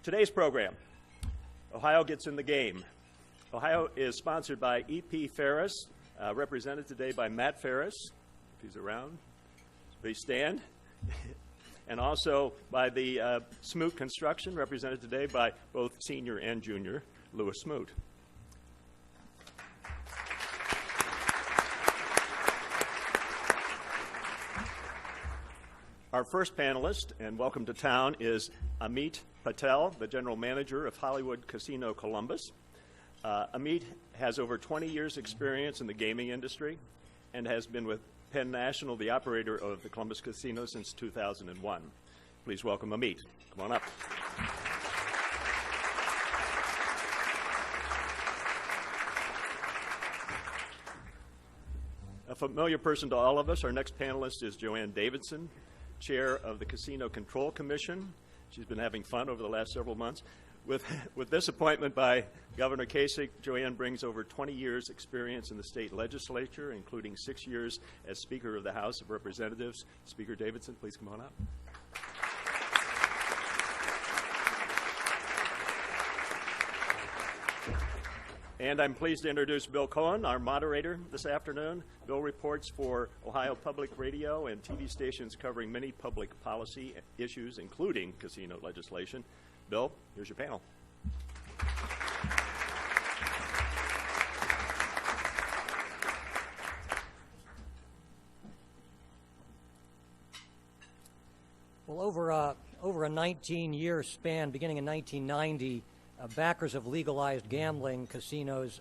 Today's program, Ohio Gets in the Game. Ohio is sponsored by E.P. Ferris, represented today by Matt Ferris, if he's around. Please stand. And also by the Smoot Construction, represented today by both senior and junior Lewis Smoot. Our first panelist, and welcome to town, is Amit Patel, the general manager of Hollywood Casino Columbus. Amit has over 20 years' experience in the gaming industry and has been with Penn National, the operator of the Columbus Casino, since 2001. Please welcome Amit. Come on up. A familiar person to all of us, our next panelist is Joanne Davidson, chair of the Casino Control Commission. She's been having fun over the last several months. With this appointment by Governor Kasich, Joanne brings over 20 years' experience in the state legislature, including 6 years as Speaker of the House of Representatives. Speaker Davidson, please come on up. And I'm pleased to introduce Bill Cohen, our moderator this afternoon. Bill reports for Ohio Public Radio and TV stations covering many public policy issues, including casino legislation. Bill, here's your panel. Well, over a 19-year span, beginning in 1990, backers of legalized gambling casinos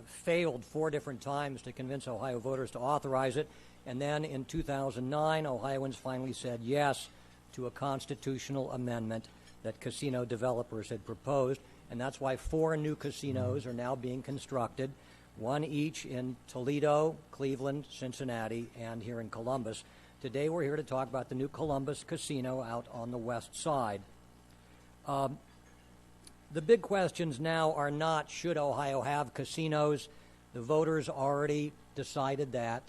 failed 4 different times to convince Ohio voters to authorize it. And then in 2009, Ohioans finally said yes to a constitutional amendment that casino developers had proposed. And that's why 4 new casinos are now being constructed, 1 each in Toledo, Cleveland, Cincinnati, and here in Columbus. Today we're here to talk about the new Columbus Casino out on the west side. The big questions now are not, should Ohio have casinos? The voters already decided that,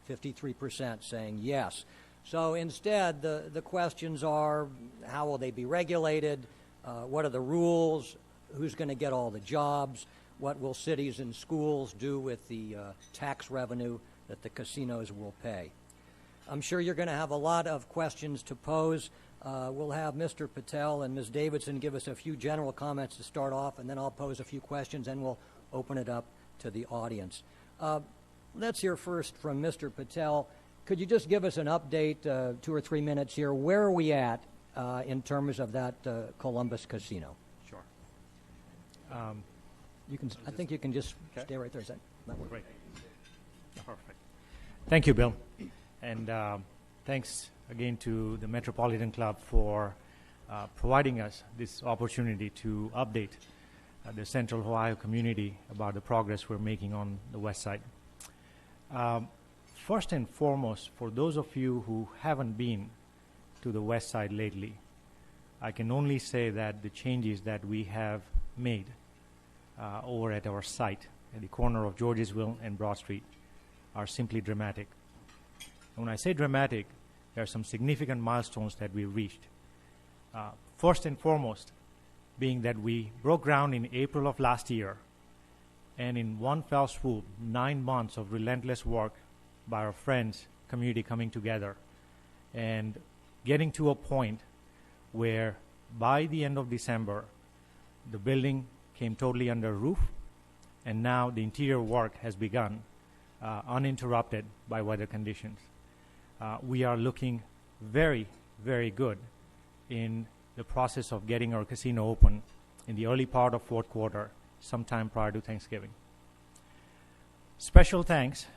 53% saying yes. So instead, the questions are, how will they be regulated? What are the rules? Who's going to get all the jobs? What will cities and schools do with the tax revenue that the casinos will pay? I'm sure you're going to have a lot of questions to pose. We'll have Mr. Patel and Ms. Davidson give us a few general comments to start off, and then I'll pose a few questions, and we'll open it up to the audience. Let's hear first from Mr. Patel. Could you just give us an update, 2 or 3 minutes here? Where are we at in terms of that Columbus Casino? Sure. I think you can just stay right there. Is that work? Great. Perfect. Thank you, Bill. And thanks again to the Metropolitan Club for providing us this opportunity to update the Central Ohio community about the progress we're making on the west side. First and foremost, for those of you who haven't been to the west side lately, I can only say that the changes that we have made over at our site at the corner of Georgesville and Broad Street are simply dramatic. And when I say dramatic, there are some significant milestones that we reached. First and foremost, being that we broke ground in April of last year, and in one fell swoop, 9 months of relentless work by our friends, community coming together, and getting to a point where by the end of December, the building came totally under roof, and now the interior work has begun uninterrupted by weather conditions. We are looking very, very good in the process of getting our casino open in the early part of 4th quarter, sometime prior to Thanksgiving. Special thanks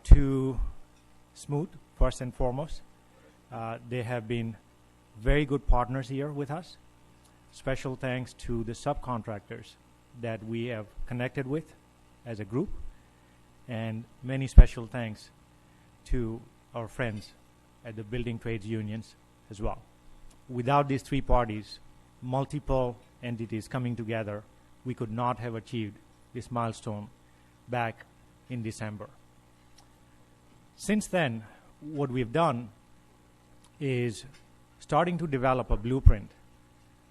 to Smoot, first and foremost. They have been very good partners here with us. Special thanks to the subcontractors that we have connected with as a group, and many special thanks to our friends at the building trades unions as well. Without these 3 parties, multiple entities coming together, we could not have achieved this milestone back in December. Since then, what we've done is starting to develop a blueprint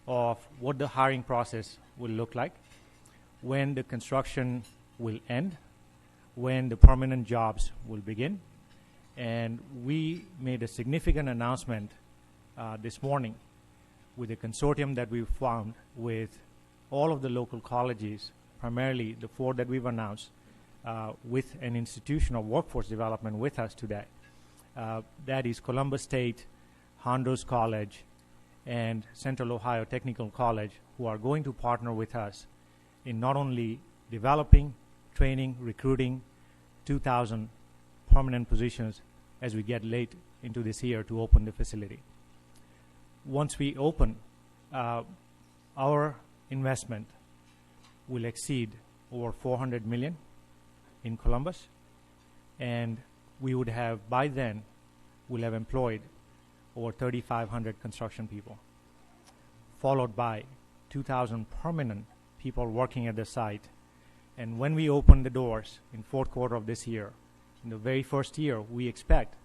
of what the hiring process will look like, when the construction will end, when the permanent jobs will begin. And we made a significant announcement this morning with a consortium that we've found with all of the local colleges, primarily the 4 that we've announced, with an institution of workforce development with us today. That is Columbus State, Hondros College, and Central Ohio Technical College, who are going to partner with us in not only developing, training, recruiting 2,000 permanent positions as we get late into this year to open the facility. Once we open, our investment will exceed over $400 million in Columbus, and we would have, by then, we'll have employed over 3,500 construction people, followed by 2,000 permanent people working at the site. And when we open the doors in fourth quarter of this year, in the very first year, we expect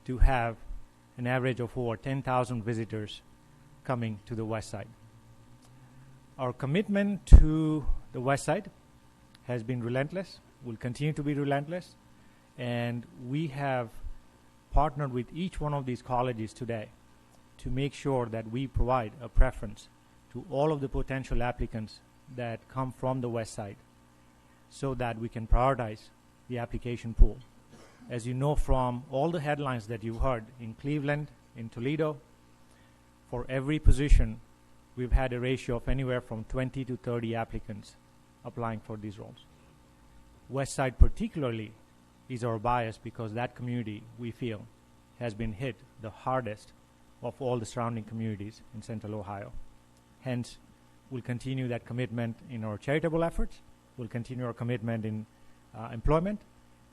to have an average of over 10,000 visitors coming to the West Side. Our commitment to the West Side has been relentless, will continue to be relentless, and we have partnered with each one of these colleges today to make sure that we provide a preference to all of the potential applicants that come from the West Side so that we can prioritize the application pool. As you know from all the headlines that you've heard in Cleveland, in Toledo, for every position, we've had a ratio of anywhere from 20 to 30 applicants applying for these roles. West Side particularly is our bias because that community, we feel, has been hit the hardest of all the surrounding communities in Central Ohio. Hence, we'll continue that commitment in our charitable efforts. We'll continue our commitment in employment,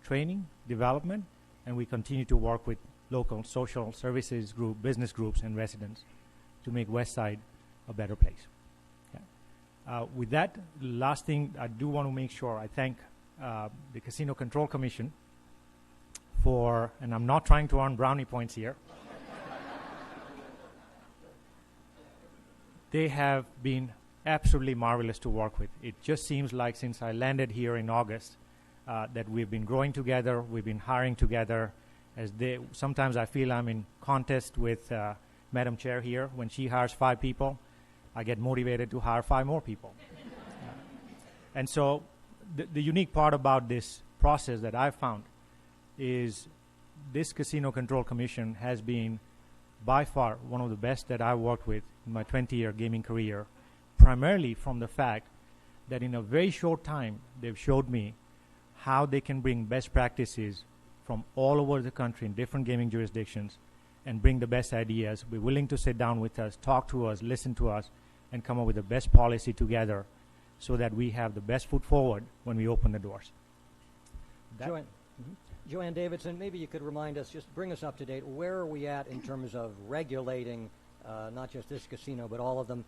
training, development, and we continue to work with local social services group, business groups, and residents to make West Side a better place. Okay. With that, last thing, I do want to make sure I thank the Casino Control Commission for, and I'm not trying to earn brownie points here, they have been absolutely marvelous to work with. It just seems like since I landed here in August that we've been growing together, we've been hiring together. Sometimes I feel I'm in contest with Madam Chair here. When she hires 5 people, I get motivated to hire 5 more people. And so the unique part about this process that I've found is this Casino Control Commission has been by far one of the best that I've worked with in my 20-year gaming career, primarily from the fact that in a very short time, they've showed me how they can bring best practices from all over the country in different gaming jurisdictions and bring the best ideas, be willing to sit down with us, talk to us, listen to us, and come up with the best policy together so that we have the best foot forward when we open the doors. Joanne Davidson, maybe you could remind us, just bring us up to date, where are we at in terms of regulating not just this casino, but all of them,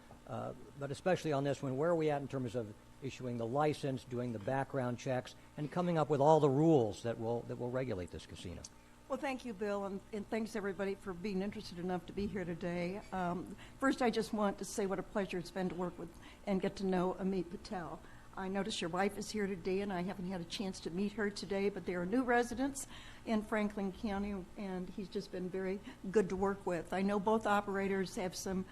but especially on this one, where are we at in terms of issuing the license, doing the background checks, and coming up with all the rules that will regulate this casino? Well, thank you, Bill, and thanks, everybody, for being interested enough to be here today. First, I just want to say what a pleasure it's been to work with and get to know Amit Patel. I notice your wife is here today, and I haven't had a chance to meet her today, but they are new residents in Franklin County, and he's just been very good to work with. I know both operators have some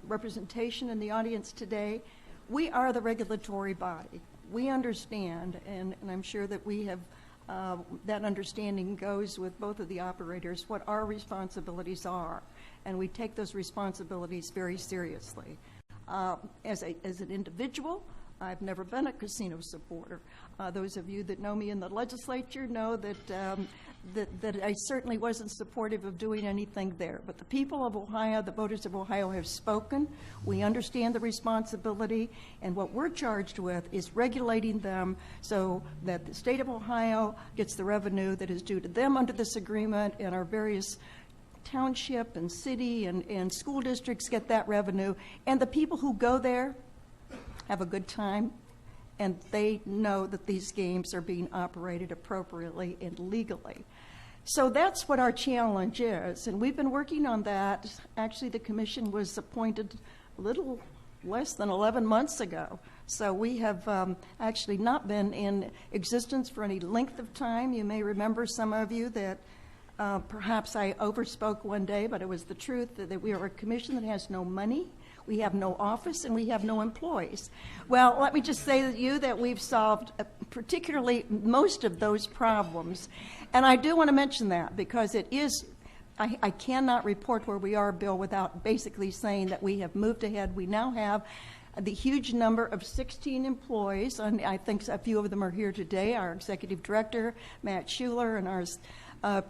representation in the audience today. We are the regulatory body. We understand, and I'm sure that we have that understanding goes with both of the operators, what our responsibilities are, and we take those responsibilities very seriously. As an individual, I've never been a casino supporter. Those of you that know me in the legislature know that I certainly wasn't supportive of doing anything there. But the people of Ohio, the voters of Ohio, have spoken. We understand the responsibility, and what we're charged with is regulating them so that the state of Ohio gets the revenue that is due to them under this agreement, and our various township and city and school districts get that revenue, and the people who go there have a good time, and they know that these games are being operated appropriately and legally. So that's what our challenge is, and we've been working on that. Actually, the commission was appointed a little less than 11 months ago. So we have actually not been in existence for any length of time. You may remember, some of you, that perhaps I overspoke one day, but it was the truth, that we are a commission that has no money, we have no office, and we have no employees. Well, let me just say to you that we've solved particularly most of those problems. And I do want to mention that because it is, I cannot report where we are, Bill, without basically saying that we have moved ahead. We now have the huge number of 16 employees, and I think a few of them are here today. Our executive director, Matt Schuler, and our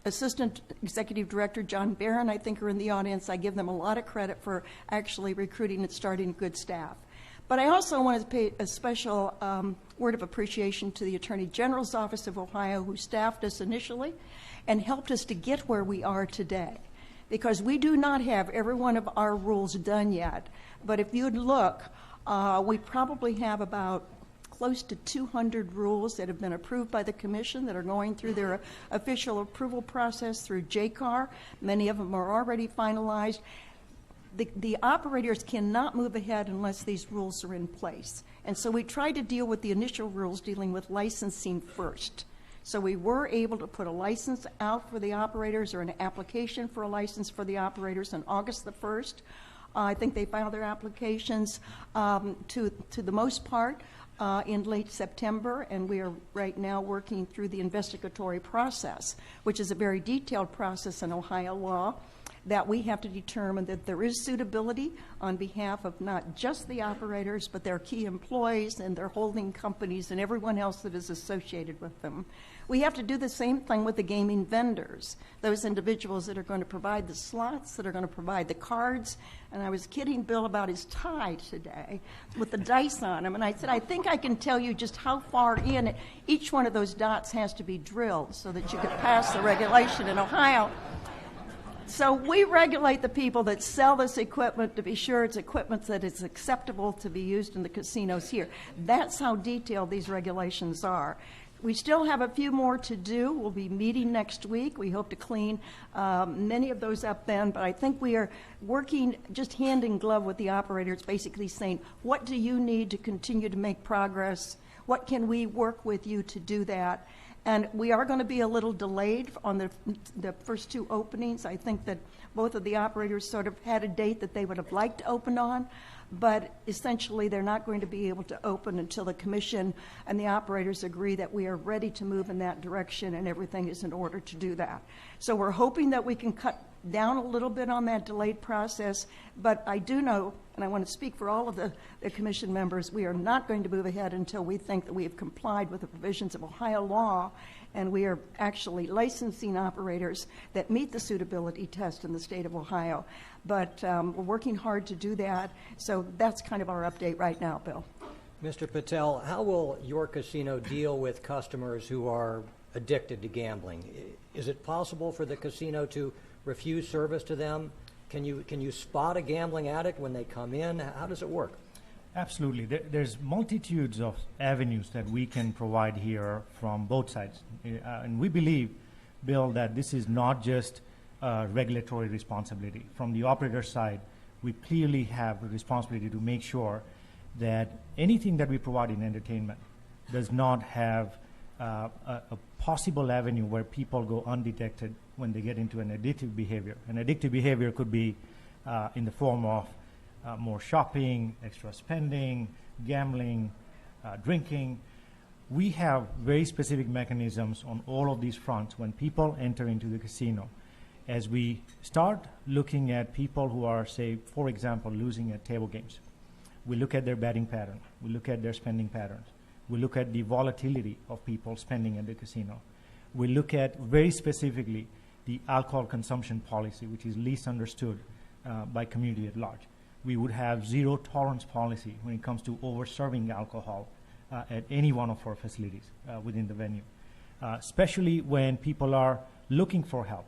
Assistant Executive Director, John Barron, I think, are in the audience. I give them a lot of credit for actually recruiting and starting good staff. But I also want to pay a special word of appreciation to the Attorney General's Office of Ohio, who staffed us initially and helped us to get where we are today. Because we do not have every one of our rules done yet. But if you'd look, we probably have about close to 200 rules that have been approved by the Commission that are going through their official approval process through JCAR. Many of them are already finalized. The operators cannot move ahead unless these rules are in place. And so we tried to deal with the initial rules dealing with licensing first. So we were able to put a license out for the operators, or an application for a license for the operators, on August the 1st. I think they filed their applications to the most part in late September, and we are right now working through the investigatory process, which is a very detailed process in Ohio law, that we have to determine that there is suitability on behalf of not just the operators, but their key employees and their holding companies and everyone else that is associated with them. We have to do the same thing with the gaming vendors, those individuals that are going to provide the slots, that are going to provide the cards. And I was kidding Bill about his tie today with the dice on him. And I said, I think I can tell you just how far in each one of those dots has to be drilled so that you could pass the regulation in Ohio. So we regulate the people that sell this equipment to be sure it's equipment that is acceptable to be used in the casinos here. That's how detailed these regulations are. We still have a few more to do. We'll be meeting next week. We hope to clean many of those up then, but I think we are working just hand in glove with the operators, basically saying, what do you need to continue to make progress? What can we work with you to do that? And we are going to be a little delayed on the first two openings. I think that both of the operators sort of had a date that they would have liked to open on, but essentially they're not going to be able to open until the Commission and the operators agree that we are ready to move in that direction and everything is in order to do that. So we're hoping that we can cut down a little bit on that delayed process, but I do know, and I want to speak for all of the Commission members, we are not going to move ahead until we think that we have complied with the provisions of Ohio law, and we are actually licensing operators that meet the suitability test in the state of Ohio. But we're working hard to do that, so that's kind of our update right now, Bill. Mr. Patel, how will your casino deal with customers who are addicted to gambling? Is it possible for the casino to refuse service to them? Can you spot a gambling addict when they come in? How does it work? Absolutely. There's multitudes of avenues that we can provide here from both sides. And we believe, Bill, that this is not just a regulatory responsibility. From the operator side, we clearly have a responsibility to make sure that anything that we provide in entertainment does not have a possible avenue where people go undetected when they get into an addictive behavior. An addictive behavior could be in the form of more shopping, extra spending, gambling, drinking. We have very specific mechanisms on all of these fronts when people enter into the casino. As we start looking at people who are, say, for example, losing at table games, we look at their betting pattern, we look at their spending patterns, we look at the volatility of people spending at the casino. We look at very specifically the alcohol consumption policy, which is least understood by community at large. We would have zero tolerance policy when it comes to over-serving alcohol at any one of our facilities within the venue. Especially when people are looking for help.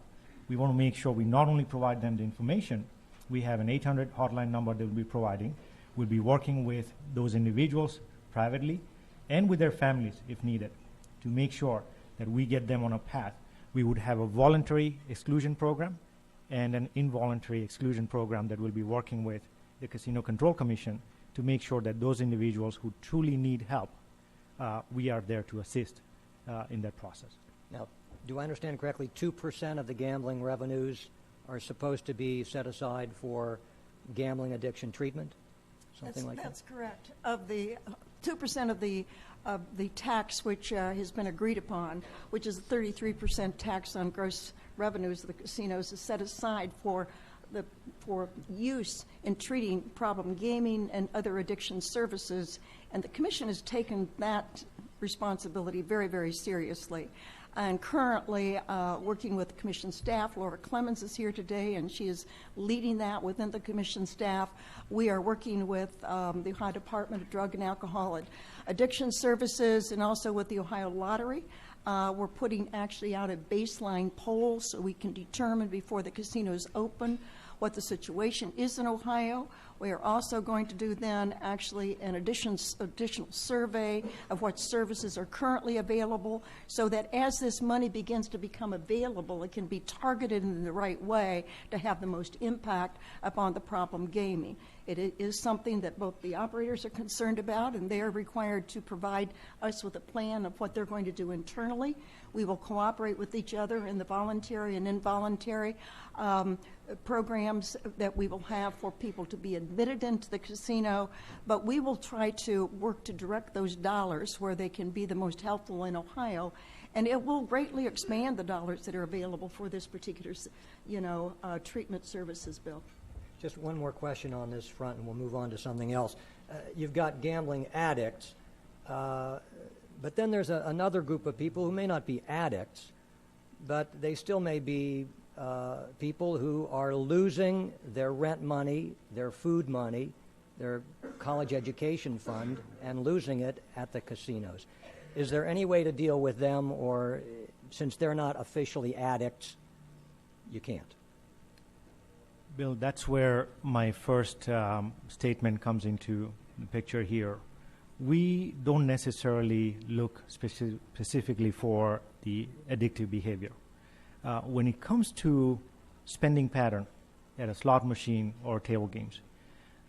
We want to make sure we not only provide them the information, we have an 800 hotline number that we'll be providing. We'll be working with those individuals privately and with their families if needed to make sure that we get them on a path. We would have a voluntary exclusion program and an involuntary exclusion program that we'll be working with the Casino Control Commission, to make sure that those individuals who truly need help, we are there to assist in that process. Now, do I understand correctly, 2% of the gambling revenues are supposed to be set aside for gambling addiction treatment? Something like that? That's correct. Of the 2% of the tax which has been agreed upon, which is a 33% tax on gross revenues of the casinos, is set aside for use in treating problem gaming and other addiction services, and the Commission has taken that responsibility very, very seriously. And currently, working with the Commission staff, Laura Clemens is here today, and she is leading that within the Commission staff. We are working with the Ohio Department of Drug and Alcohol Addiction Services and also with the Ohio Lottery. We're putting actually out a baseline poll so we can determine before the casinos open what the situation is in Ohio. We are also going to do then actually an additional survey of what services are currently available so that as this money begins to become available, it can be targeted in the right way to have the most impact upon the problem gaming. It is something that both the operators are concerned about, and they are required to provide us with a plan of what they're going to do internally. We will cooperate with each other in the voluntary and involuntary programs that we will have for people to be admitted into the casino, but we will try to work to direct those dollars where they can be the most helpful in Ohio, and it will greatly expand the dollars that are available for this particular, treatment services bill. Just one more question on this front, and we'll move on to something else. You've got gambling addicts, but then there's another group of people who may not be addicts, but they still may be people who are losing their rent money, their food money, their college education fund, and losing it at the casinos. Is there any way to deal with them, or since they're not officially addicts, you can't? Bill, that's where my first statement comes into the picture here. We don't necessarily look specifically for the addictive behavior. When it comes to spending pattern at a slot machine or table games,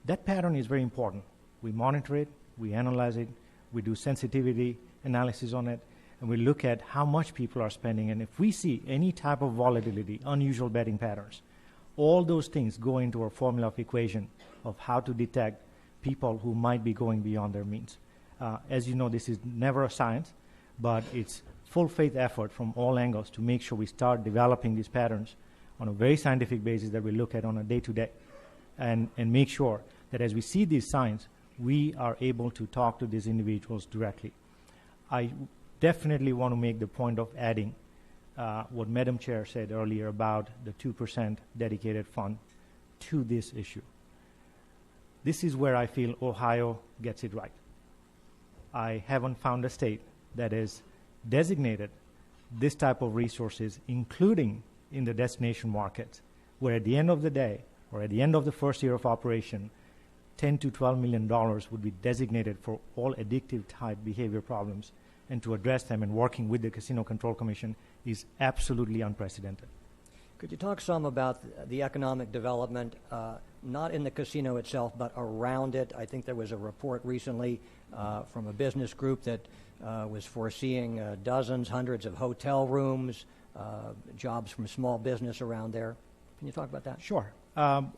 that pattern is very important. We monitor it, we analyze it, we do sensitivity analysis on it, and we look at how much people are spending. And if we see any type of volatility, unusual betting patterns, all those things go into our formula of equation of how to detect people who might be going beyond their means. As you know, this is never a science, but it's full faith effort from all angles to make sure we start developing these patterns on a very scientific basis that we look at on a day-to-day and make sure that as we see these signs, we are able to talk to these individuals directly. I definitely want to make the point of adding what Madam Chair said earlier about the 2% dedicated fund to this issue. This is where I feel Ohio gets it right. I haven't found a state that has designated this type of resources, including in the destination markets, where at the end of the day, or at the end of the first year of operation, $10 to $12 million would be designated for all addictive type behavior problems, and to address them and working with the Casino Control Commission is absolutely unprecedented. Could you talk some about the economic development, not in the casino itself, but around it? I think there was a report recently from a business group that was foreseeing dozens, hundreds of hotel rooms, jobs from small business around there. Can you talk about that? Sure. Time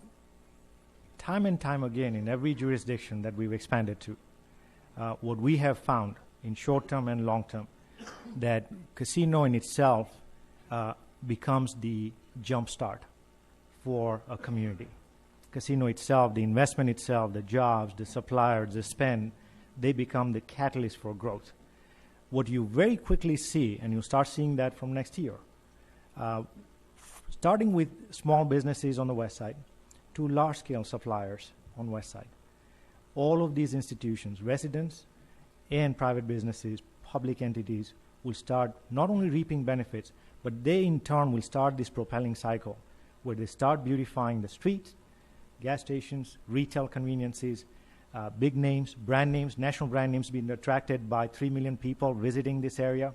and time again, in every jurisdiction that we've expanded to, what we have found in short-term and long-term, that casino in itself becomes the jump start for a community. Casino itself, the investment itself, the jobs, the suppliers, the spend, they become the catalyst for growth. What you very quickly see, and you start seeing that from next year, starting with small businesses on the west side to large-scale suppliers on the west side. All of these institutions, residents and private businesses, public entities, will start not only reaping benefits, but they in turn will start this propelling cycle where they start beautifying the streets, gas stations, retail conveniences, big names, brand names, national brand names being attracted by 3 million people visiting this area.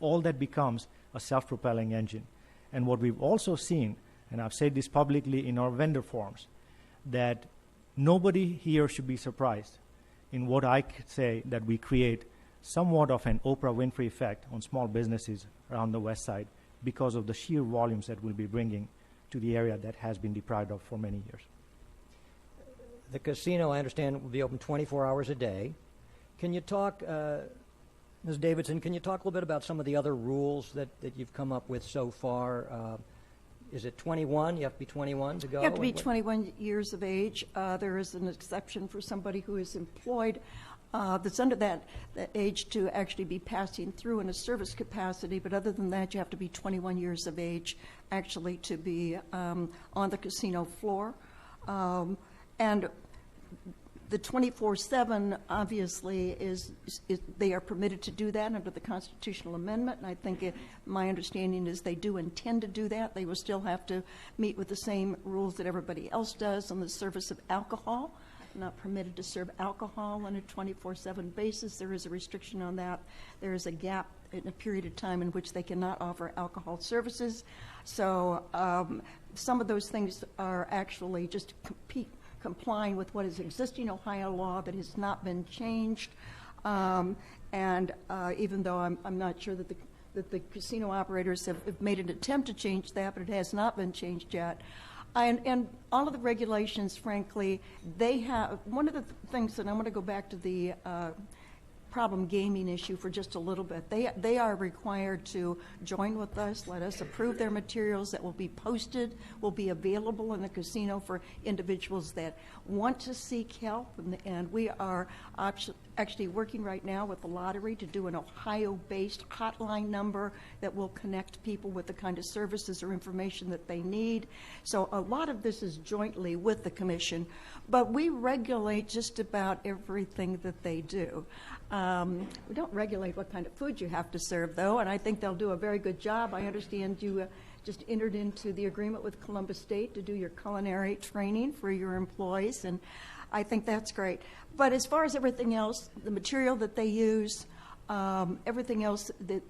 All that becomes a self-propelling engine. And what we've also seen, and I've said this publicly in our vendor forums, that Nobody here should be surprised in what I could say that we create somewhat of an Oprah Winfrey effect on small businesses around the West Side because of the sheer volumes that we'll be bringing to the area that has been deprived of for many years. The casino, I understand, will be open 24 hours a day. Can you talk, Ms. Davidson, can you talk a little bit about some of the other rules that you've come up with so far? Is it 21? You have to be 21 to go? You have to be 21 years of age. There is an exception for somebody who is employed that's under that age to actually be passing through in a service capacity. But other than that, you have to be 21 years of age actually to be on the casino floor. And the 24/7 obviously is they are permitted to do that under the constitutional amendment, and I think my understanding is they do intend to do that. They will still have to meet with the same rules that everybody else does on the service of alcohol. Not permitted to serve alcohol on a 24/7 basis. There is a restriction on that. There is a gap in a period of time in which they cannot offer alcohol services. So some of those things are actually just complying with what is existing Ohio law that has not been changed. And even though I'm not sure that the casino operators have made an attempt to change that, but it has not been changed yet. And all of the regulations, frankly, they have, one of the things, and I'm going to go back to the problem gaming issue for just a little bit. They are required to join with us, let us approve their materials that will be posted, will be available in the casino for individuals that want to seek help. And we are actually working right now with the lottery to do an Ohio-based hotline number that will connect people with the kind of services or information that they need. So a lot of this is jointly with the commission, but we regulate just about everything that they do. We don't regulate what kind of food you have to serve, though, and I think they'll do a very good job. I understand you just entered into the agreement with Columbus State to do your culinary training for your employees, and I think that's great. But as far as everything else, the material that they use, everything else that,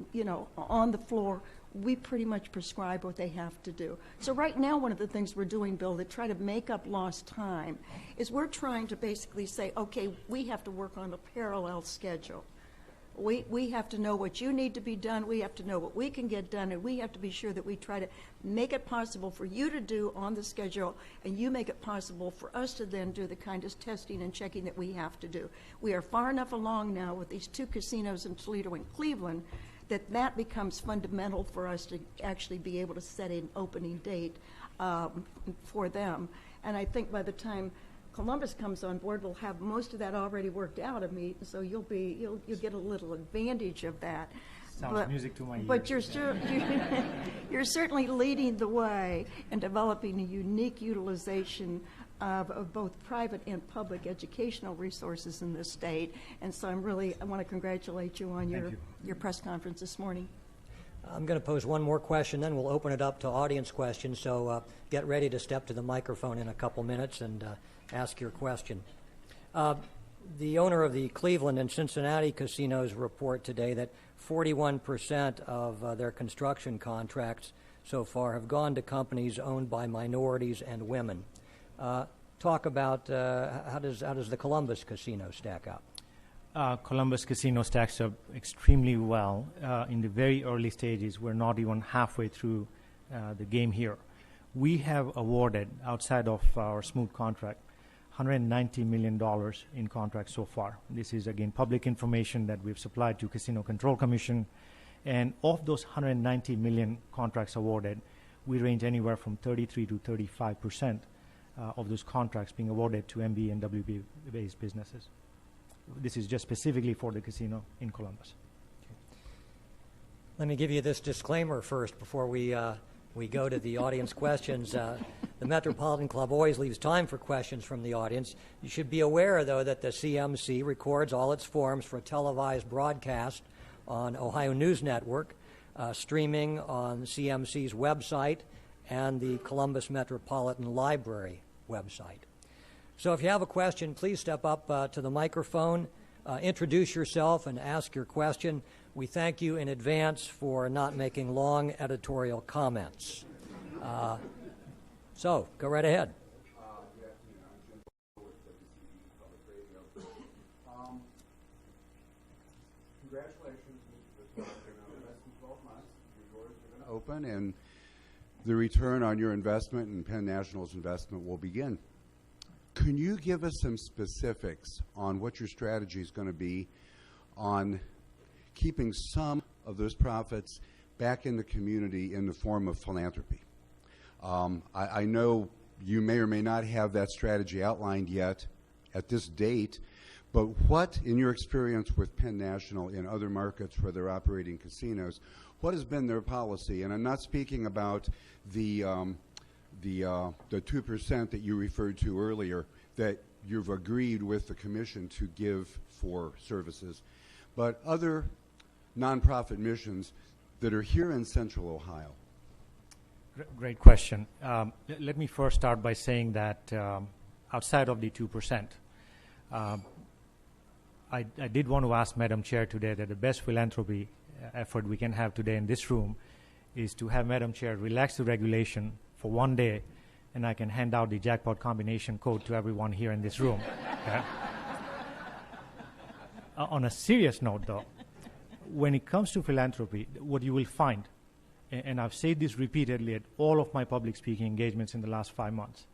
on the floor, we pretty much prescribe what they have to do. So right now, one of the things we're doing, Bill, to try to make up lost time is we're trying to basically say, okay, we have to work on a parallel schedule. We have to know what you need to be done, we have to know what we can get done, and we have to be sure that we try to make it possible for you to do on the schedule, and you make it possible for us to then do the kind of testing and checking that we have to do. We are far enough along now with these two casinos in Toledo and Cleveland that becomes fundamental for us to actually be able to set an opening date for them. And I think by the time Columbus comes on board, we'll have most of that already worked out of me, so you'll get a little advantage of that. Sounds music to my ears. But you're certainly leading the way in developing a unique utilization of both private and public educational resources in this state. And so I want to congratulate you on your press conference this morning. I'm going to pose one more question, then we'll open it up to audience questions. So get ready to step to the microphone in a couple minutes and ask your question. The owner of the Cleveland and Cincinnati casinos report today that 41% of their construction contracts so far have gone to companies owned by minorities and women. Talk about how does the Columbus casino stack up? Columbus Casino stacks up extremely well. In the very early stages, we're not even halfway through the game here. We have awarded, outside of our smooth contract, $190 million in contracts so far. This is, again, public information that we've supplied to Casino Control Commission. And of those 190 million contracts awarded, we range anywhere from 33 to 35% of those contracts being awarded to MB and WB-based businesses. This is just specifically for the casino in Columbus. Okay. Let me give you this disclaimer first before we go to the audience questions. The Metropolitan Club always leaves time for questions from the audience. You should be aware, though, that the CMC records all its forms for a televised broadcast on Ohio News Network, streaming on CMC's website and the Columbus Metropolitan Library website. So if you have a question, please step up to the microphone, introduce yourself, and ask your question. We thank you in advance for not making long editorial comments. So go right ahead. Good afternoon. I'm Jim with Congratulations, Mr. Patel. In less than 12 months, your doors are going to open, and the return on your investment and Penn National's investment will begin. Can you give us some specifics on what your strategy is going to be on keeping some of those profits back in the community in the form of philanthropy? I know you may or may not have that strategy outlined yet at this date, but what, in your experience with Penn National in other markets where they're operating casinos, what has been their policy? And I'm not speaking about the 2% that you referred to earlier that you've agreed with the commission to give for services, but other nonprofit missions that are here in Central Ohio. Great question. Let me first start by saying that outside of the 2%, I did want to ask Madam Chair today that the best philanthropy effort we can have today in this room is to have Madam Chair relax the regulation for one day, and I can hand out the jackpot combination code to everyone here in this room. Okay? On a serious note, though, when it comes to philanthropy, what you will find, and I've said this repeatedly at all of my public speaking engagements in the last 5 months,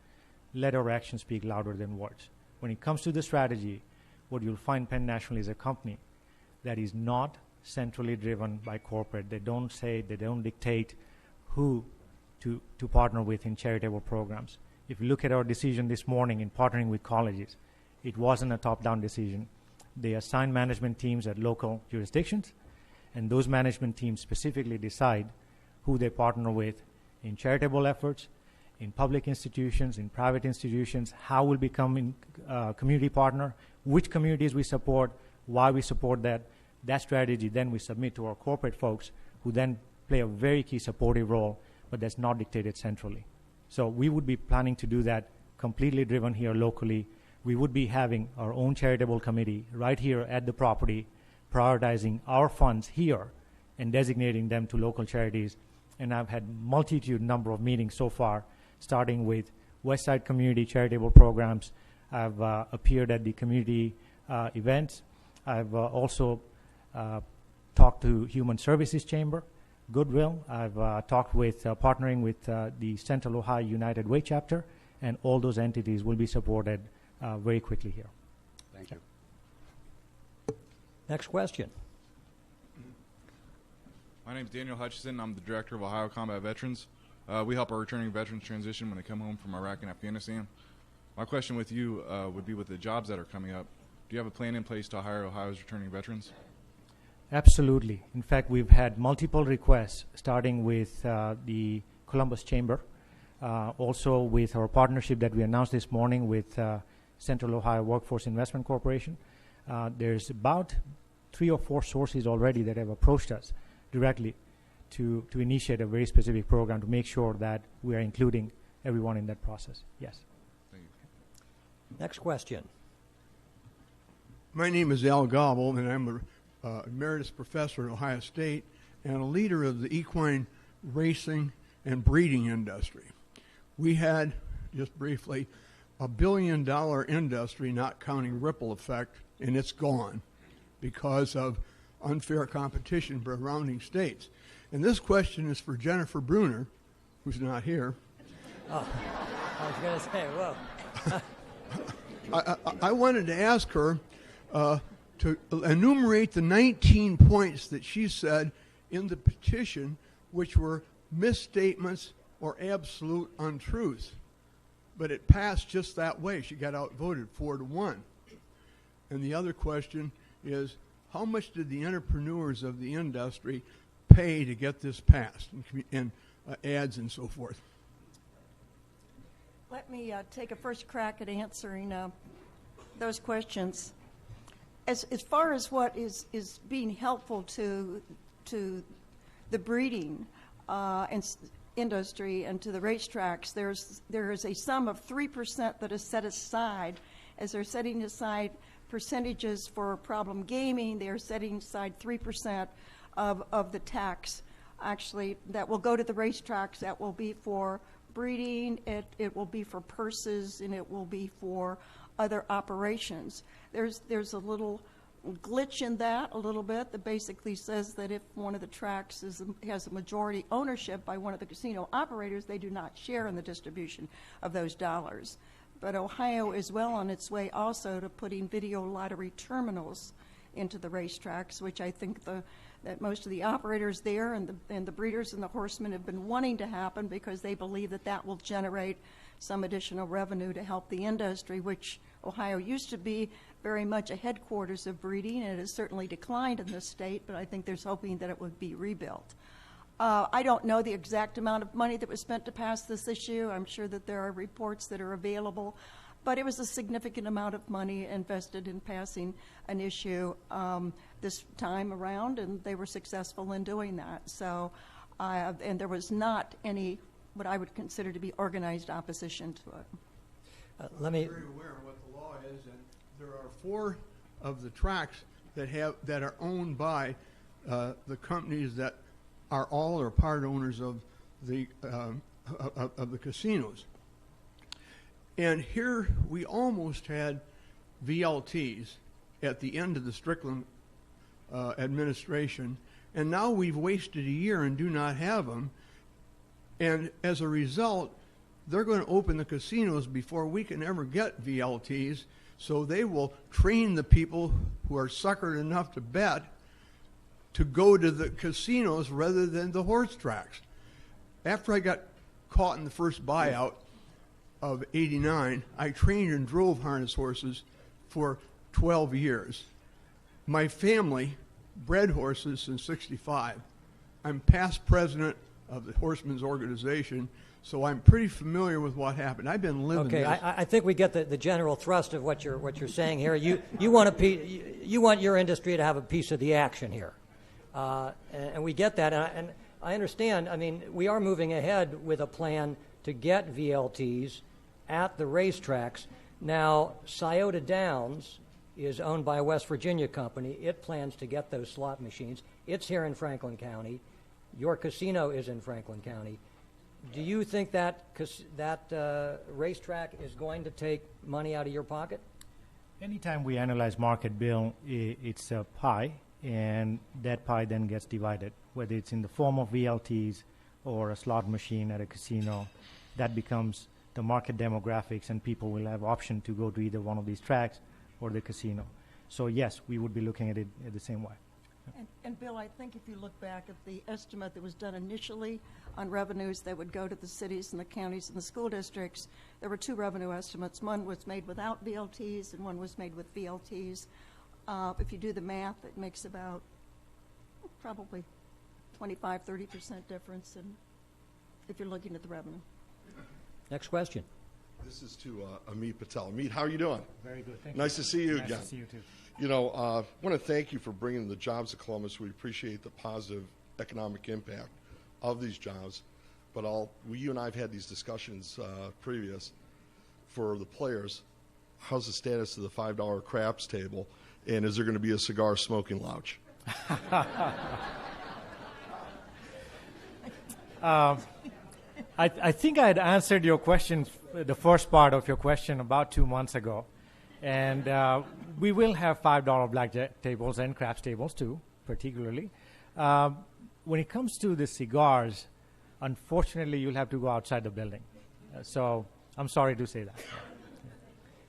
let our actions speak louder than words. When it comes to the strategy, what you'll find Penn National is a company that is not centrally driven by corporate. They don't say, they don't dictate who to partner with in charitable programs. If you look at our decision this morning in partnering with colleges, it wasn't a top-down decision. They assign management teams at local jurisdictions, and those management teams specifically decide who they partner with in charitable efforts, in public institutions, in private institutions, how we'll become a community partner, which communities we support, why we support that. That strategy then we submit to our corporate folks, who then play a very key supportive role, but that's not dictated centrally. So we would be planning to do that completely driven here locally. We would be having our own charitable committee right here at the property, prioritizing our funds here and designating them to local charities. And I've had multitude number of meetings so far, starting with Westside Community Charitable Programs. I've appeared at the community events. I've also talked to Human Services Chamber, Goodwill. I've talked with partnering with the Central Ohio United Way chapter, and all those entities will be supported very quickly here. Thank you. Next question. My name is Daniel Hutchison. I'm the director of Ohio Combat Veterans. We help our returning veterans transition when they come home from Iraq and Afghanistan. My question with you would be, with the jobs that are coming up, do you have a plan in place to hire Ohio's returning veterans? Absolutely. In fact, we've had multiple requests, starting with the Columbus Chamber, also with our partnership that we announced this morning with Central Ohio Workforce Investment Corporation. There's about 3 or 4 sources already that have approached us directly to initiate a very specific program to make sure that we are including everyone in that process. Yes. Thank you. Next question. My name is Al Gobble, and I'm a emeritus professor at Ohio State and a leader of the equine racing and breeding industry. We had, just briefly, $1 billion industry, not counting ripple effect, and it's gone because of unfair competition surrounding states. And this question is for Jennifer Bruner, who's not here. Oh, I was going to say, whoa. I wanted to ask her to enumerate the 19 points that she said in the petition which were misstatements or absolute untruths. But it passed just that way. She got outvoted 4-1. And the other question is, how much did the entrepreneurs of the industry pay to get this passed, and ads and so forth? Let me take a first crack at answering those questions. As far as what is being helpful to the breeding industry and to the racetracks, there is a sum of 3% that is set aside, as they're setting aside percentages for problem gaming. They are setting aside 3% of the tax, actually, that will go to the racetracks. That will be for breeding, it will be for purses, and it will be for other operations. There's a little glitch in that a little bit that basically says that if one of the tracks has a majority ownership by one of the casino operators, they do not share in the distribution of those dollars. But Ohio is well on its way also to putting video lottery terminals into the racetracks, which I think that most of the operators there and the breeders and the horsemen have been wanting to happen because they believe that that will generate some additional revenue to help the industry, which Ohio used to be very much a headquarters of breeding, and it has certainly declined in this state, but I think there's hoping that it would be rebuilt. I don't know the exact amount of money that was spent to pass this issue. I'm sure that there are reports that are available, but it was a significant amount of money invested in passing an issue this time around, and they were successful in doing that. So, and there was not any what I would consider to be organized opposition to it. Let me. I'm very aware of what the law is, and there are 4 of the tracks that are owned by the companies that are all or part owners of the casinos. And here we almost had VLTs at the end of the Strickland administration, and now we've wasted a year and do not have them. And as a result, they're going to open the casinos before we can ever get VLTs, so they will train the people who are suckered enough to bet to go to the casinos rather than the horse tracks. After I got caught in the first buyout of '89, I trained and drove harness horses for 12 years. My family bred horses since '65. I'm past president of the Horsemen's Organization, so I'm pretty familiar with what happened. I've been living Okay, this. I think we get the general thrust of what you're saying here. You want you want your industry to have a piece of the action here, and we get that. And I understand. I mean, we are moving ahead with a plan to get VLTs at the racetracks. Now, Scioto Downs is owned by a West Virginia company. It plans to get those slot machines. It's here in Franklin County. Your casino is in Franklin County. Do you think that racetrack is going to take money out of your pocket? Anytime we analyze market, Bill, it's a pie, and that pie then gets divided. Whether it's in the form of VLTs or a slot machine at a casino, that becomes the market demographics, and people will have option to go to either one of these tracks or the casino. So yes, we would be looking at it the same way. And Bill, I think if you look back at the estimate that was done initially on revenues that would go to the cities and the counties and the school districts, there were 2 revenue estimates. One was made without VLTs and one was made with VLTs. If you do the math, it makes about probably 25-30% difference if you're looking at the revenue. Next question. This is to Amit Patel. Amit, how are you doing? Very good. Thank Nice to see you Nice again. to see you too. You know, I want to thank you for bringing the jobs to Columbus. We appreciate the positive economic impact of these jobs. But you and I have had these discussions previous for the players. How's the status of the $5 craps table? And is there going to be a cigar smoking lounge? I think I had answered your question, the first part of your question, about 2 months ago. And we will have $5 blackjack tables and craps tables too, particularly. When it comes to the cigars, unfortunately, you'll have to go outside the building. So I'm sorry to say that.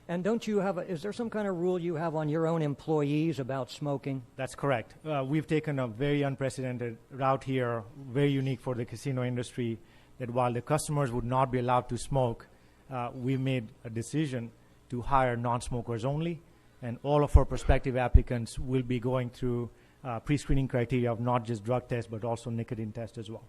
And don't you have is there some kind of rule you have on your own employees about smoking? That's correct. We've taken a very unprecedented route here, very unique for the casino industry, that while the customers would not be allowed to smoke, we made a decision to hire non-smokers only, and all of our prospective applicants will be going through pre-screening criteria of not just drug tests, but also nicotine tests as well.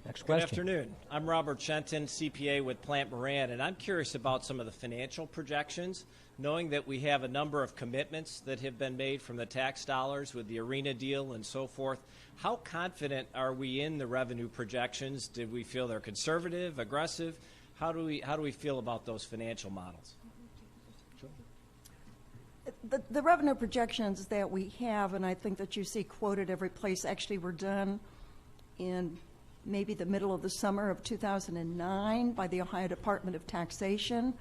Next Good question. afternoon. I'm Robert Shenton, CPA with Plant Moran, and I'm curious about some of the financial projections, knowing that we have a number of commitments that have been made from the tax dollars with the arena deal and so forth. How confident are we in the revenue projections? Did we feel they're conservative, aggressive? How do we feel about those financial models? The revenue projections that we have, and I think that you see quoted every place, actually were done in maybe the middle of the summer of 2009 by the Ohio Department of Taxation.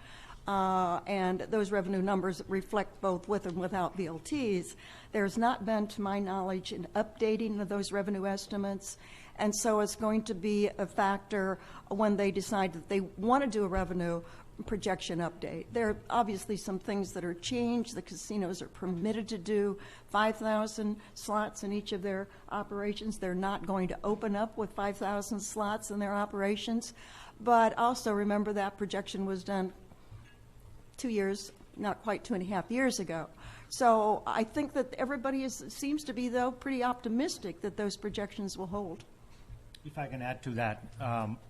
and those revenue numbers reflect both with and without VLTs. There's not been, to my knowledge, an updating of those revenue estimates, and so it's going to be a factor when they decide that they want to do a revenue projection update. There are obviously some things that are changed. The casinos are permitted to do 5,000 slots in each of their operations. They're not going to open up with 5,000 slots in their operations. But also remember that projection was done 2 years, not quite 2.5 years ago. So I think that everybody seems to be, though, pretty optimistic that those projections will hold. If I can add to that,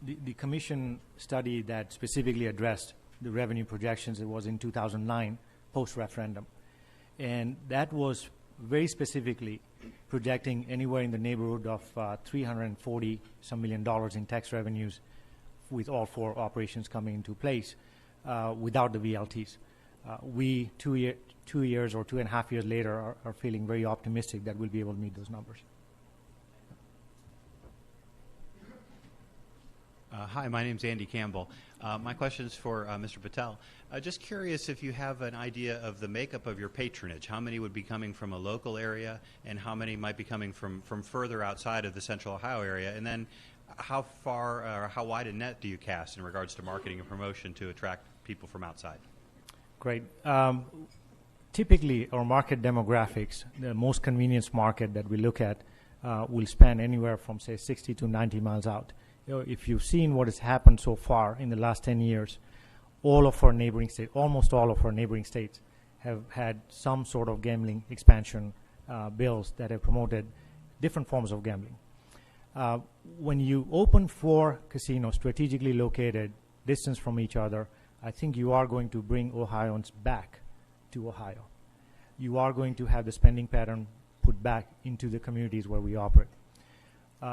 the commission study that specifically addressed the revenue projections, it was in 2009, post-referendum. And that was very specifically projecting anywhere in the neighborhood of $340-some million in tax revenues with all 4 operations coming into place without the VLTs. We, 2 years or 2.5 years later, are feeling very optimistic that we'll be able to meet those numbers. Hi, my name's Andy Campbell. My question is for Mr. Patel. Just curious if you have an idea of the makeup of your patronage. How many would be coming from a local area, and how many might be coming from further outside of the Central Ohio area? And then how far or how wide a net do you cast in regards to marketing and promotion to attract people from outside? Great. Typically, our market demographics, the most convenience market that we look at, will span anywhere from, say, 60 to 90 miles out. If you've seen what has happened so far in the last 10 years, all of our neighboring states, almost all of our neighboring states, have had some sort of gambling expansion bills that have promoted different forms of gambling. When you open 4 casinos strategically located, distance from each other, I think you are going to bring Ohioans back to Ohio. You are going to have the spending pattern put back into the communities where we operate.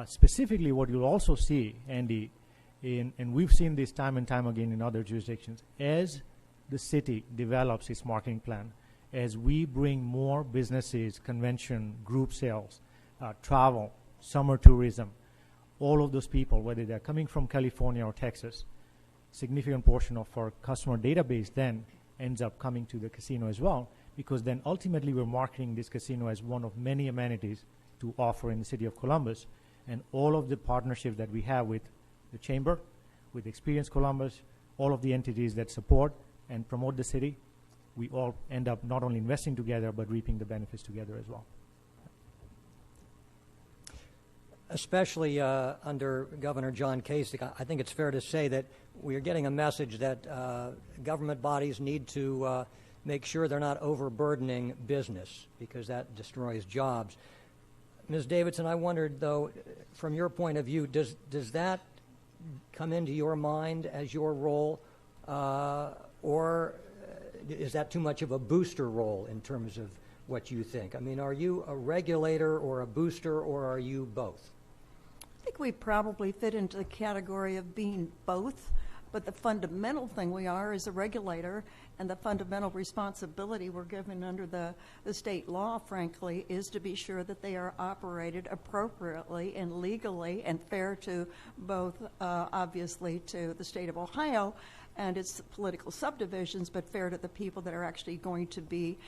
Specifically, what you'll also see, Andy, and we've seen this time and time again in other jurisdictions, as the city develops its marketing plan, as we bring more businesses, convention, group sales, travel, summer tourism, all of those people, whether they're coming from California or Texas, significant portion of our customer database then ends up coming to the casino as well, because then ultimately we're marketing this casino as one of many amenities to offer in the city of Columbus. And all of the partnerships that we have with the Chamber, with Experience Columbus, all of the entities that support and promote the city, we all end up not only investing together, but reaping the benefits together as well. Especially under Governor John Kasich, I think it's fair to say that we are getting a message that government bodies need to make sure they're not overburdening business, because that destroys jobs. Ms. Davidson, I wondered, though, from your point of view, does that come into your mind as your role, or is that too much of a booster role in terms of what you think? I mean, are you a regulator or a booster, or are you both? I think we probably fit into the category of being both, but the fundamental thing we are is a regulator, and the fundamental responsibility we're given under the state law, frankly, is to be sure that they are operated appropriately and legally and fair to both, obviously, to the state of Ohio and its political subdivisions, but fair to the people that are actually going to be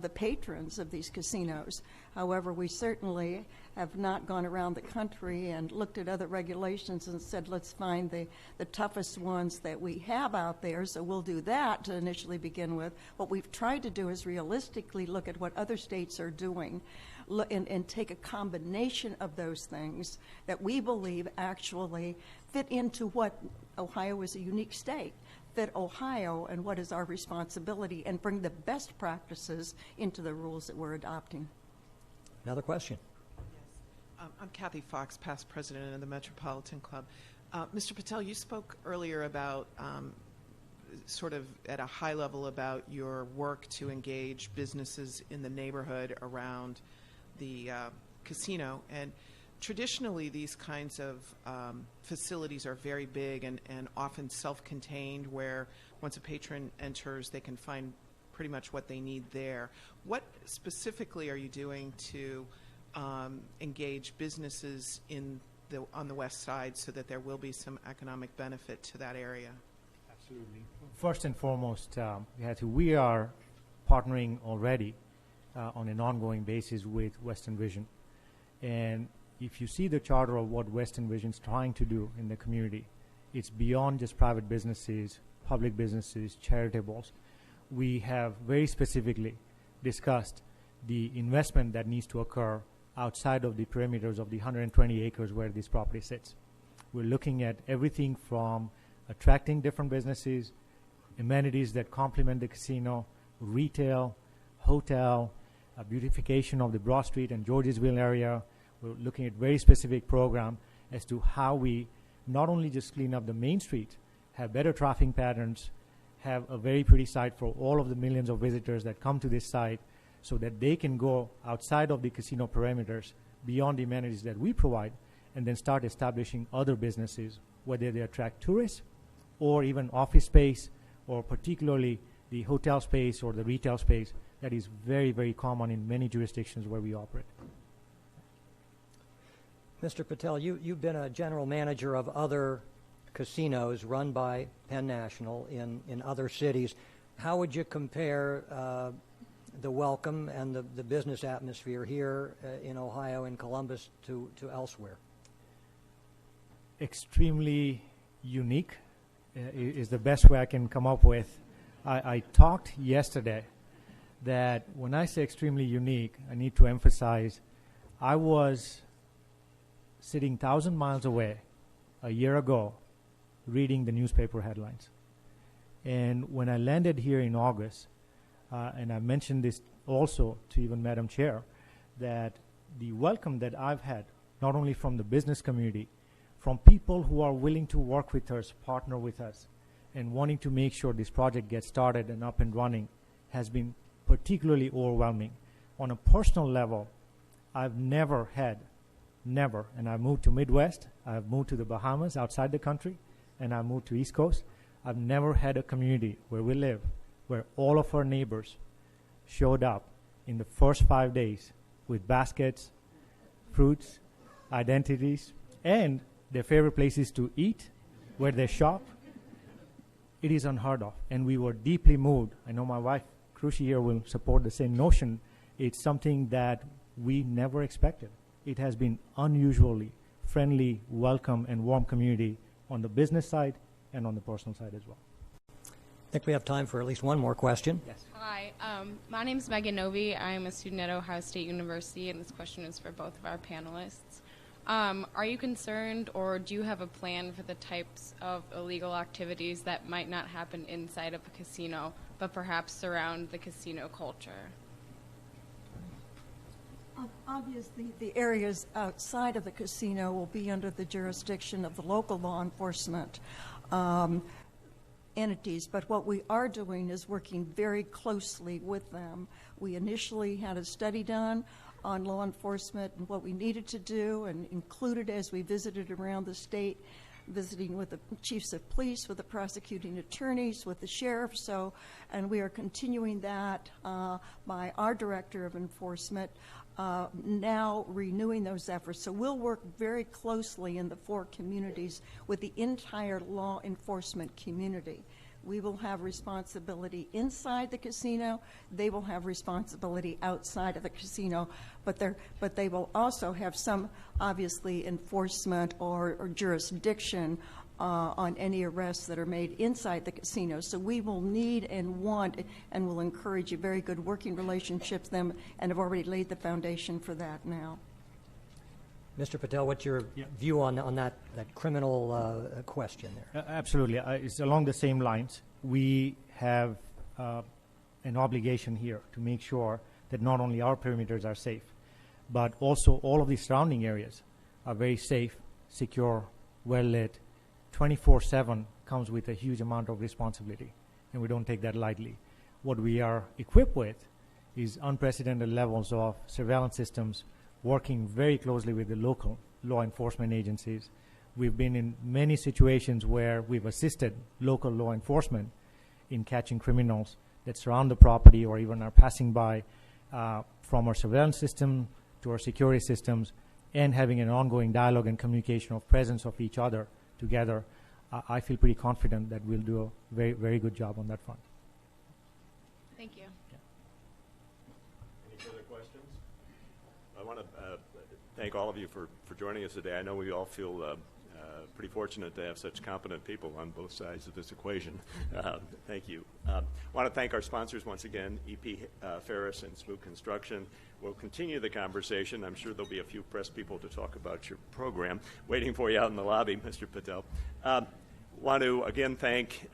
the patrons of these casinos. However, we certainly have not gone around the country and looked at other regulations and said, let's find the toughest ones that we have out there, so we'll do that to initially begin with. What we've tried to do is realistically look at what other states are doing and take a combination of those things that we believe actually fit into what Ohio is a unique state, fit Ohio and what is our responsibility, and bring the best practices into the rules that we're adopting. Another question. Yes. I'm Kathy Fox, past president of the Metropolitan Club. Mr. Patel, you spoke earlier about sort of at a high level about your work to engage businesses in the neighborhood around the casino. And traditionally, these kinds of facilities are very big and often self-contained, where once a patron enters, they can find pretty much what they need there. What specifically are you doing to engage businesses on the west side so that there will be some economic benefit to that area? Absolutely. First and foremost, we are partnering already on an ongoing basis with Western Vision. And if you see the charter of what Western Vision is trying to do in the community, it's beyond just private businesses, public businesses, charitables. We have very specifically discussed the investment that needs to occur outside of the perimeters of the 120 acres where this property sits. We're looking at everything from attracting different businesses, amenities that complement the casino, retail, hotel, beautification of the Broad Street and Georgesville area. We're looking at very specific program as to how we not only just clean up the main street, have better traffic patterns, have a very pretty site for all of the millions of visitors that come to this site so that they can go outside of the casino perimeters beyond the amenities that we provide and then start establishing other businesses, whether they attract tourists or even office space or particularly the hotel space or the retail space that is very, very common in many jurisdictions where we operate. Mr. Patel, you've been a general manager of other casinos run by Penn National in other cities. How would you compare the welcome and the business atmosphere here in Ohio and Columbus to elsewhere? Extremely unique is the best way I can come up with. I talked yesterday that when I say extremely unique, I need to emphasize I was sitting 1,000 miles away a year ago reading the newspaper headlines. And when I landed here in August, and I mentioned this also to even Madam Chair, that the welcome that I've had, not only from the business community, from people who are willing to work with us, partner with us, and wanting to make sure this project gets started and up and running, has been particularly overwhelming. On a personal level, I've never, and I moved to Midwest, I've moved to the Bahamas outside the country, and I moved to East Coast. I've never had a community where we live, where all of our neighbors showed up in the first 5 days with baskets, fruits, identities, and their favorite places to eat, where they shop. It is unheard of, and we were deeply moved. I know my wife, Krushi, here will support the same notion. It's something that we never expected. It has been unusually friendly, welcome, and warm community on the business side and on the personal side as well. I think we have time for at least one more question. Yes. Hi, my name is Megan Novi. I'm a student at Ohio State University, and this question is for both of our panelists. Are you concerned, or do you have a plan for the types of illegal activities that might not happen inside of a casino, but perhaps surround the casino culture? Obviously, the areas outside of the casino will be under the jurisdiction of the local law enforcement entities, but what we are doing is working very closely with them. We initially had a study done on law enforcement and what we needed to do, and included as we visited around the state, visiting with the chiefs of police, with the prosecuting attorneys, with the sheriff. And we are continuing that by our director of enforcement, now renewing those efforts. So we'll work very closely in the 4 communities with the entire law enforcement community. We will have responsibility inside the casino. They will have responsibility outside of the casino, but they will also have some, obviously, enforcement or jurisdiction on any arrests that are made inside the casino. So we will need and want and will encourage a very good working relationship with them, and have already laid the foundation for that now. Mr. Patel, what's your view on that criminal question there? Absolutely. It's along the same lines. We have an obligation here to make sure that not only our perimeters are safe, but also all of the surrounding areas are very safe, secure, well-lit. 24/7 comes with a huge amount of responsibility, and we don't take that lightly. What we are equipped with is unprecedented levels of surveillance systems, working very closely with the local law enforcement agencies. We've been in many situations where we've assisted local law enforcement in catching criminals that surround the property or even are passing by, from our surveillance system to our security systems, and having an ongoing dialogue and communication of presence of each other together. I feel pretty confident that we'll do a very, very good job on that front. Thank you. Any further questions? I want to thank all of you for joining us today. I know we all feel pretty fortunate to have such competent people on both sides of this equation. Thank you. I want to thank our sponsors once again, EP Ferris and Smoot Construction. We'll continue the conversation. I'm sure there'll be a few press people to talk about your program waiting for you out in the lobby, Mr. Patel. Want to again thank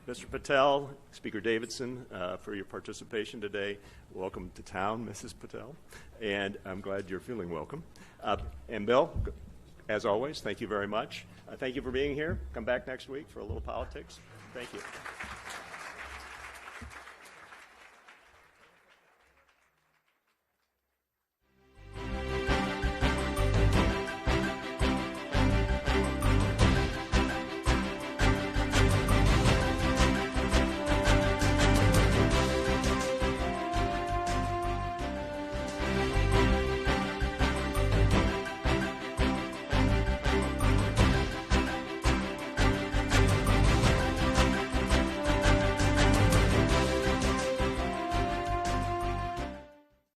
Mr. Patel, Speaker Davidson, for your participation today. Welcome to town, Mrs. Patel, and I'm glad you're feeling welcome. And Bill, as always, thank you very much. Thank you for being here. Come back next week for a little politics. Thank you.